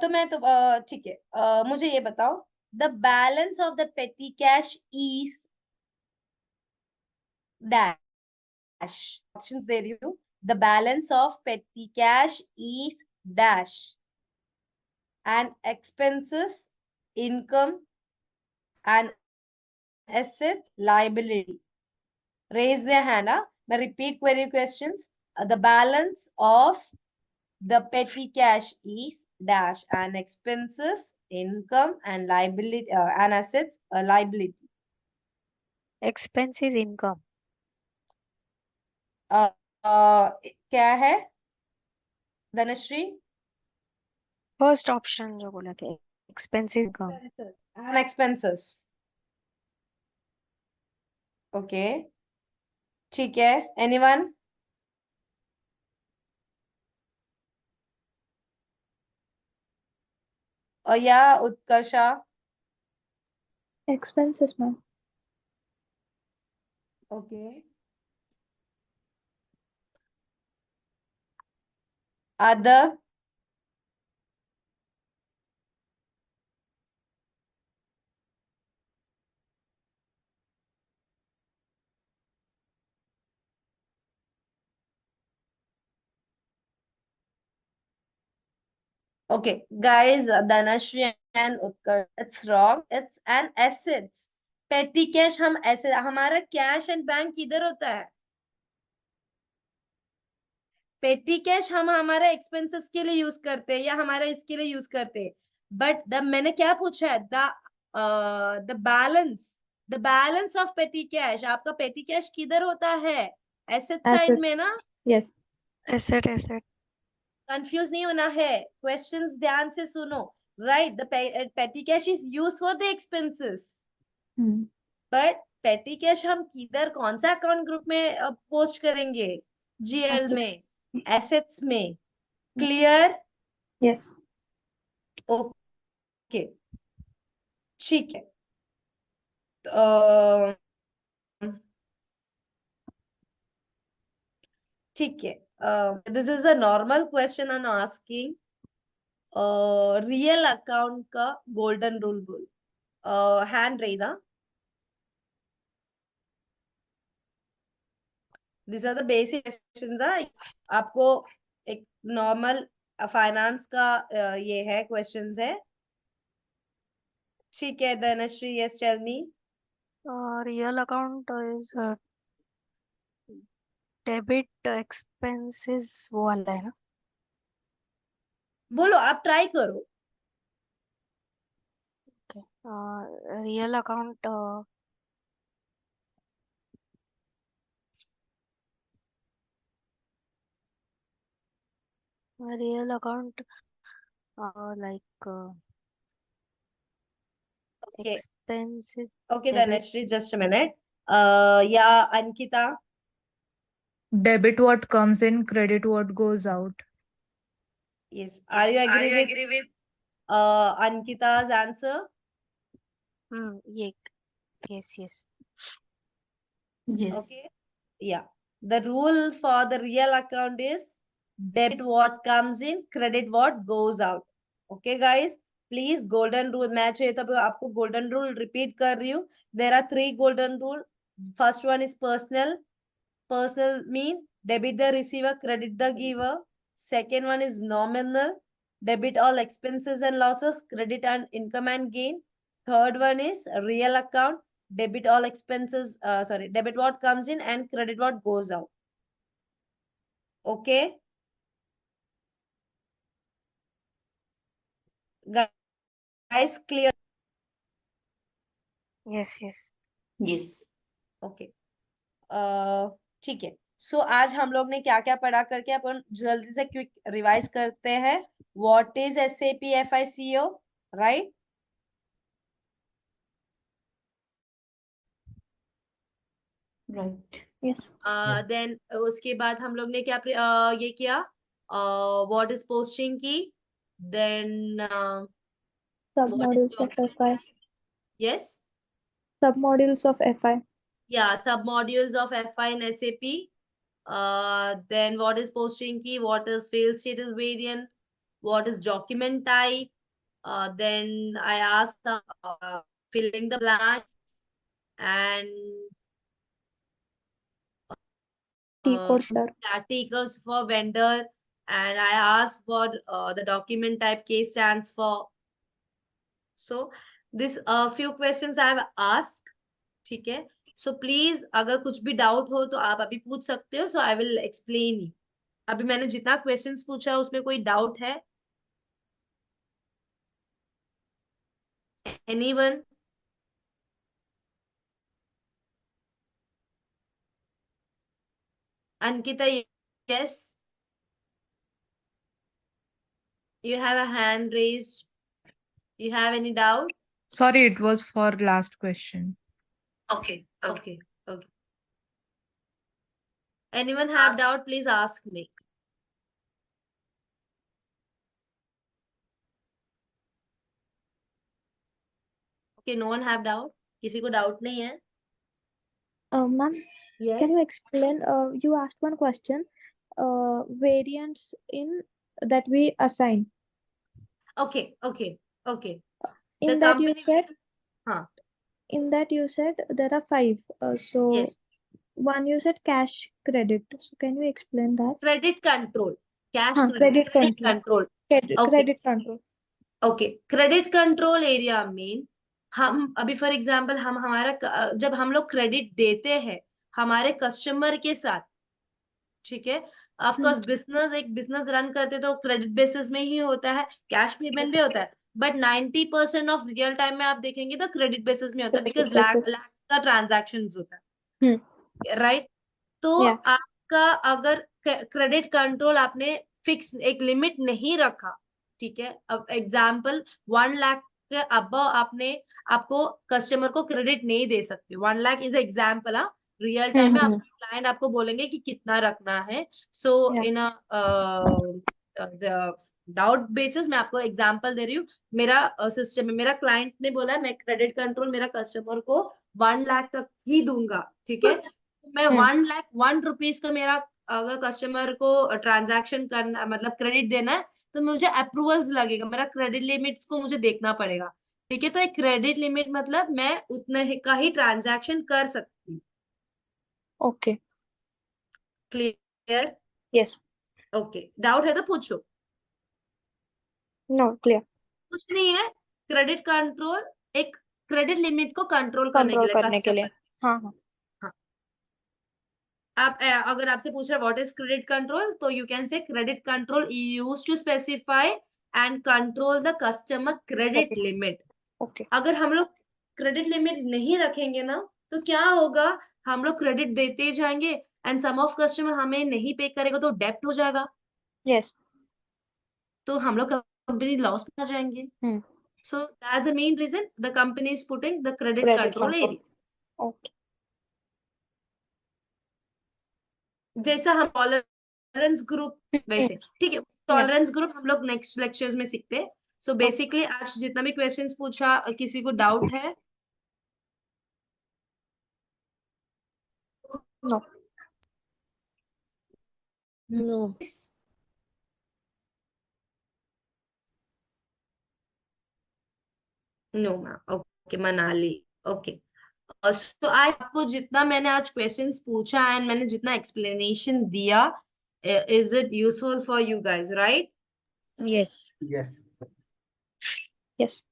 तो मैं तो ठीक है, मुझे ये बताओ, the balance of the petty cash is dash. Options दे रही हूँ। The balance of petty cash is dash and expenses, income, and assets, liability. Raise their hand. मैं repeat query questions. The balance of the petty cash is dash and expenses, income, and liability and assets, liability. Expense is income. क्या है Dhanashree? First option जो बोला थे, expense is income. And expenses. Okay. ठीक है। Anyone? या Utkarsha? Expenses, ma'am. Okay. Other? Okay, guys, Dhanashri and Utkarsh, it's wrong. It's an assets. Petty cash हम ऐसे हमारा कैश एंड बैंक किधर होता है? पेटी कैश हम हमारा एक्सपेंसेस के लिए यूज करते हैं या हमारा इसके लिए यूज करते हैं, बट द मैंने क्या पूछा है? The balance of petty cash, आपका पेटी कैश किधर होता है? Asset side Assets. में ना? Yes. Asset. कंफ्यूज नहीं होना है, क्वेश्चंस ध्यान से सुनो। Right, the petty cash is use for the expenses, Hmm. But petty cash हम किधर, कौन सा अकाउंट ग्रुप में पोस्ट करेंगे? GL Assets. में, एसेट्स में। क्लियर? Yes. ओके, ठीक है। अ, ठीक है, this is a normal question I am asking. Real account का गोल्डन रूल बोल। Hand raise. This are the basic questions. आपको एक नॉर्मल फाइनेंस का ये है, क्वेश्चंस है। ठीक है Dhanashree, yes tell me. Real account is debit expenses वो वाला है ना? बोलो, आप ट्राई करो। Okay. Real account like okay expensive okay debit. Dhanashree, just a minute. या Ankita? Debit what comes in, credit what goes out. Yes, are you agree with Ankita's answer. Yeah. Yes. Yes. Okay. Yeah. The rule for the real account is debit what comes in, credit what goes out. Okay, guys. Please, golden rule. मैं चाहिए तो आपको golden rule repeat कर रही हूँ. There are 3 golden rule. First one is personal. Personal mean debit the receiver, credit the giver. Second one is nominal. Debit all expenses and losses, credit and income and gain. Third one is real account. Debit all expenses, debit what comes in and credit what goes out. Okay. Guys, clear? Yes. Yes. Okay. ठीक है. सो आज हम लोग ने क्या क्या पढ़ा करके अपन जल्दी से क्विक रिवाइज करते हैं. What is SAP FICO, right? Right. Yes. Then उसके बाद हम लोग ने क्या ये किया, what is posting key, then Submodules of FI. yes, Submodules of FI. yeah, submodules of FI in SAP. Then what is posting key, what is fail status variant, what is document type. Then I asked filling the blanks and T-code sir. T-codes for vendor, and I asked what the document type K stands for. So this few questions I have asked. ठीक है. So please अगर कुछ भी doubt हो तो आप अभी पूछ सकते हो. So I will explain you. अभी मैंने जितना क्वेश्चंस पूछा उसमें कोई डाउट है? Anyone? Ankita, yes. You have a hand raised. You have any doubt? Sorry, it was for last question. Okay. Anyone have doubt? Please ask me. Okay, no one have doubt? किसी को doubt नहीं है? Ma'am, Yes. can you explain? You asked one question. Variants in that we assign. Okay. In The that you company. said. Huh. In that you said there are 5. So Yes. one you said cash credit. So can you explain that? Credit control. Cash Credit control. Credit Okay. control. Okay. Credit control area में हम अभी for example हम हमारा जब हम लोग credit देते हैं हमारे कस्टमर के साथ, ठीक है, ऑफ कोर्स बिजनेस एक बिजनेस रन करते तो क्रेडिट बेसिस में ही होता है, कैश पेमेंट भी होता है, बट 90% ऑफ रियल टाइम में आप देखेंगे तो क्रेडिट बेसिस में होता है बिकॉज लाख का ट्रांजैक्शन होता है, राइट? तो आपका अगर क्रेडिट कंट्रोल आपने फिक्स एक लिमिट नहीं रखा, ठीक है, अब एग्जाम्पल 1 लाख के अब आपको कस्टमर को क्रेडिट नहीं दे सकते. 1 lakh is example. Real time में क्लाइंट आपको बोलेंगे कि कितना रखना है. सो इन डाउट बेसिस मैं आपको एग्जाम्पल दे रही हूँ. मेरा सिस्टम में मेरा क्लाइंट ने बोला मैं क्रेडिट कंट्रोल मेरा कस्टमर को 1 लाख तक ही दूंगा, ठीक है. मैं 1 लाख 1 रुपीज का मेरा अगर कस्टमर को ट्रांजैक्शन करना मतलब क्रेडिट देना है तो मुझे अप्रूवल्स लगेगा, मेरा क्रेडिट लिमिट्स को मुझे देखना पड़ेगा, ठीक है. तो एक क्रेडिट लिमिट मतलब मैं उतने का ही ट्रांजैक्शन कर सकती हूँ. Okay. Clear? Yes. Okay. Doubt है तो पूछो. No, clear. कुछ नहीं है. क्रेडिट कंट्रोल एक क्रेडिट लिमिट को कंट्रोल करने के लिए हाँ. आप अगर आपसे पूछ रहे व्हाट इज क्रेडिट कंट्रोल तो you can say credit control used to specify and control the customer credit limit. Okay. अगर हम लोग क्रेडिट लिमिट नहीं रखेंगे ना तो क्या होगा, हम लोग क्रेडिट देते ही जाएंगे एंड सम ऑफ कस्टमर हमें नहीं पे करेगा तो डेप्ट हो जाएगा. यस. तो हम लोग कंपनी लॉस में आ जाएंगे. So that's the main reason the company is putting the credit control area. Okay. जैसा हम टॉलरेंस ग्रुप वैसे, ठीक है. टॉलरेंस ग्रुप हम लोग नेक्स्ट लेक्चर्स में सीखते हैं. सो बेसिकली आज जितना भी क्वेश्चंस पूछा, किसी को डाउट है? No. No. No ma'am, okay Manali, okay. So I आपको जितना मैंने आज क्वेश्चंस पूछा एंड मैंने जितना एक्सप्लेनेशन दिया, is it useful for you guys, right? Yes. Yes. Yes.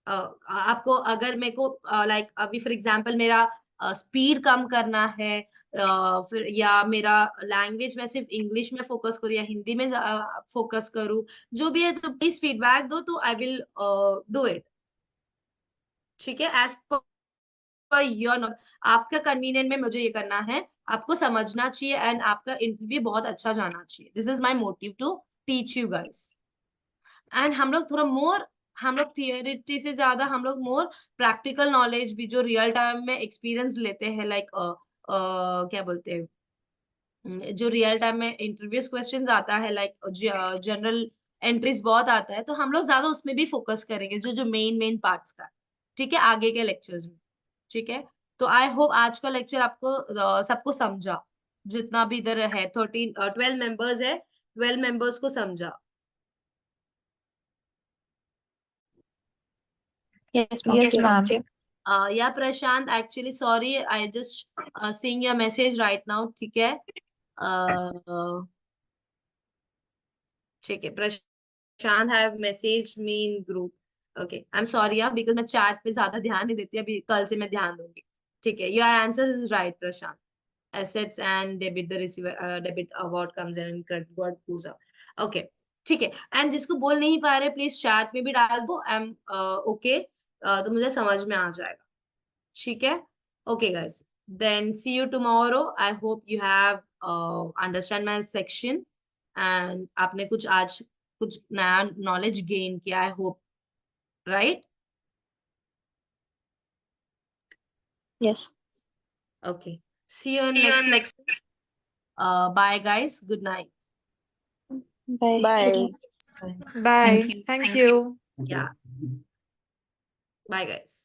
आपको अगर मेरे को लाइक अभी फॉर एग्जांपल मेरा स्पीड कम करना है, फिर या मेरा लैंग्वेज में सिर्फ इंग्लिश में फोकस करूँ या हिंदी में फोकस करूँ, जो भी है, तो प्लीज फीडबैक दो, तो आई विल डू इट। ठीक है, एज पर योर नॉट, आपका कन्वीनियंट में मुझे ये करना है, आपको समझना चाहिए एंड आपका इंटरव्यू बहुत अच्छा जाना चाहिए। This is my motive to teach you guys. And हम लोग थियोरिटी से ज्यादा हम लोग मोर प्रैक्टिकल नॉलेज भी, जो रियल टाइम में एक्सपीरियंस लेते हैं, लाइक क्या बोलते हैं, जो रियल टाइम में इंटरव्यूज क्वेश्चंस आता है, लाइक जनरल एंट्रीज बहुत आता है, तो हम लोग ज्यादा उसमें भी फोकस करेंगे, जो जो मेन पार्ट्स का। ठीक है, आगे के लेक्चर्स में। ठीक है, तो आई होप आज का लेक्चर आपको सबको समझा, जितना भी इधर है 12 मेंबर्स है, 12 मेंबर्स को समझा। Yes, ma'am. Yes, ma'am. या Prashant, actually sorry, I just seeing your message right now. ठीक है, ठीक है, Prashant have message me in group. Okay, I am sorry यार, बिकॉज मैं चैट पे ज्यादा ध्यान नहीं देती, अभी कल से मैं ध्यान दूंगी। ठीक है, your answer is right Prashant. Assets and debit, the receiver debit what comes in and credit what goes out. Okay, ठीक है। एंड जिसको बोल नहीं पा रहे, प्लीज चैट में भी डाल दो, आई एम ओके, तो मुझे समझ में आ जाएगा। ठीक है, okay guys, then see you tomorrow. I hope you have understand my section and आपने कुछ आज कुछ नया नॉलेज गेन किया, I hope, right? Yes. Okay, see you in next. Bye guys, good night. Bye. Bye. Good night. Bye. you. Thank Thank you. Thank Yeah. you. Bye guys.